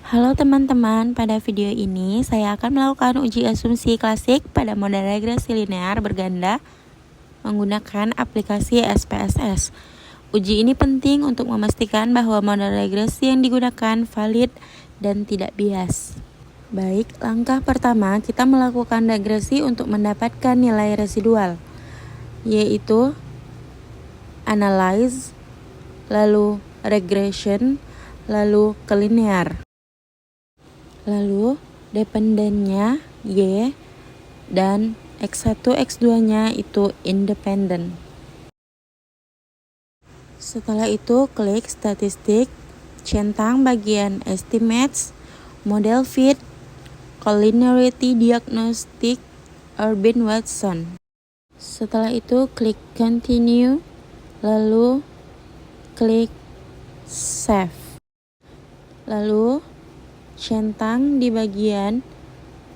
Halo teman-teman, pada video ini saya akan melakukan uji asumsi klasik pada model regresi linear berganda menggunakan aplikasi SPSS. Uji ini penting untuk memastikan bahwa model regresi yang digunakan valid dan tidak bias. Baik, langkah pertama kita melakukan regresi untuk mendapatkan nilai residual, yaitu analyze, lalu regression, lalu ke linear. Lalu dependennya Y dan X1, X2-nya itu independen. Setelah itu klik statistik, centang bagian estimates, model fit, collinearity diagnostic, Urbin-Watson. Setelah itu klik continue, lalu klik save. Lalu centang di bagian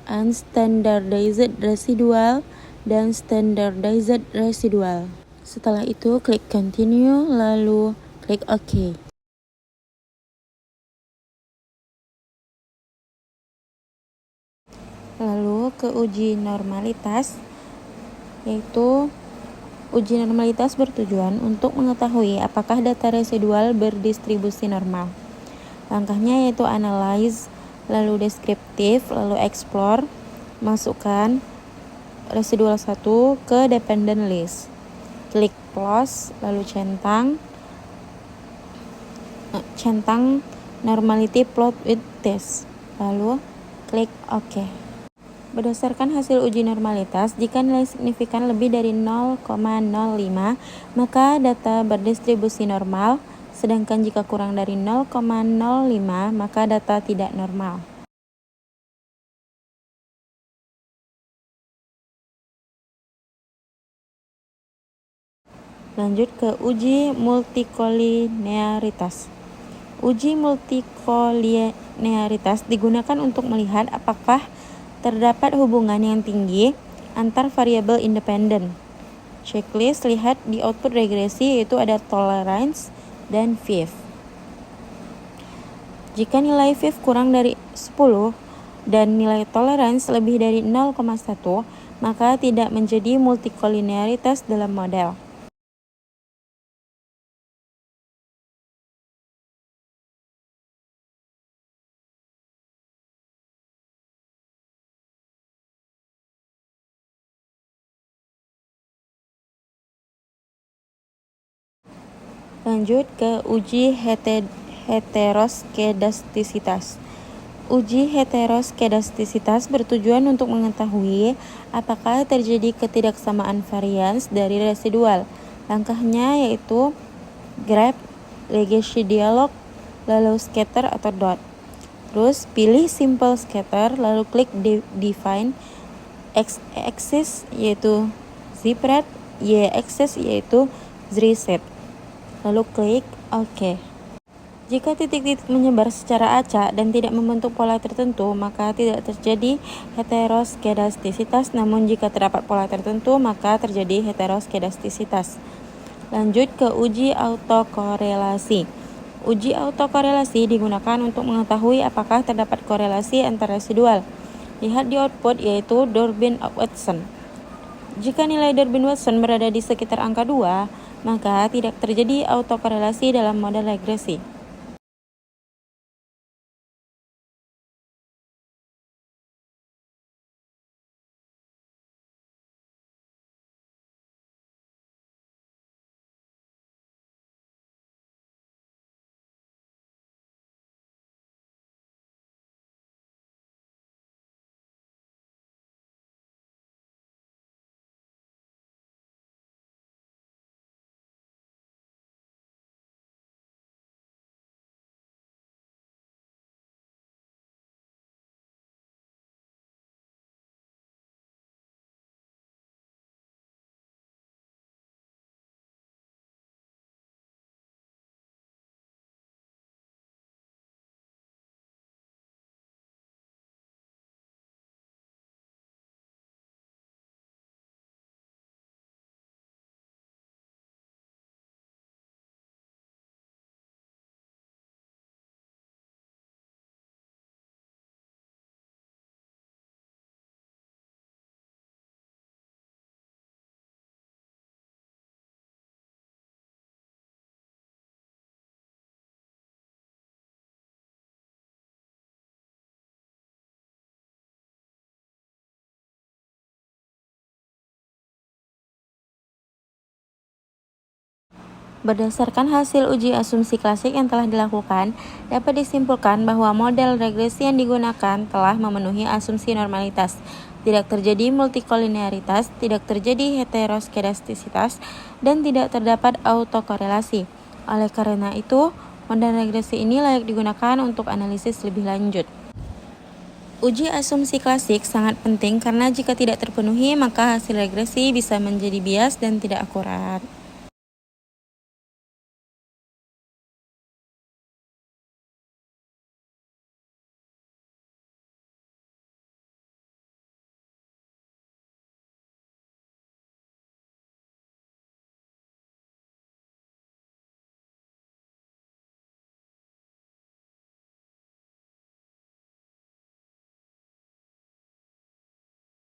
unstandardized residual dan standardized residual. Setelah itu klik continue, lalu klik OK. Lalu ke uji normalitas, yaitu uji normalitas bertujuan untuk mengetahui apakah data residual berdistribusi normal. Langkahnya yaitu analyze, lalu deskriptif, lalu explore, masukkan residual 1 ke dependent list. Klik plus, lalu centang normality plot with test, lalu klik OK. Berdasarkan hasil uji normalitas, jika nilai signifikan lebih dari 0,05, maka data berdistribusi normal, sedangkan jika kurang dari 0,05, maka data tidak normal. Lanjut ke uji multikolinearitas. Uji multikolinearitas digunakan untuk melihat apakah terdapat hubungan yang tinggi antar variabel independen. Checklist lihat di output regresi, yaitu ada tolerance dan VIF. Jika nilai VIF kurang dari 10 dan nilai tolerance lebih dari 0,1, maka tidak menjadi multikolinearitas dalam model. Lanjut ke uji heteroskedastisitas. Uji heteroskedastisitas bertujuan untuk mengetahui apakah terjadi ketidaksamaan varians dari residual. Langkahnya yaitu grab, legacy dialog, lalu scatter atau dot. Terus pilih simple scatter, lalu klik define x-axis yaitu zipred, y-axis yaitu z-set. Lalu klik OK. Jika titik-titik menyebar secara acak dan tidak membentuk pola tertentu, maka tidak terjadi heteroskedastisitas. Namun jika terdapat pola tertentu, maka terjadi heteroskedastisitas. Lanjut ke uji autokorelasi. Uji autokorelasi digunakan untuk mengetahui apakah terdapat korelasi antar residual. Lihat di output, yaitu Durbin-Watson. Jika nilai Durbin-Watson berada di sekitar angka 2, maka tidak terjadi autokorelasi dalam model regresi. Berdasarkan hasil uji asumsi klasik yang telah dilakukan, dapat disimpulkan bahwa model regresi yang digunakan telah memenuhi asumsi normalitas. Tidak terjadi multikolinearitas, tidak terjadi heteroskedastisitas, dan tidak terdapat autokorelasi. Oleh karena itu, model regresi ini layak digunakan untuk analisis lebih lanjut. Uji asumsi klasik sangat penting karena jika tidak terpenuhi, maka hasil regresi bisa menjadi bias dan tidak akurat.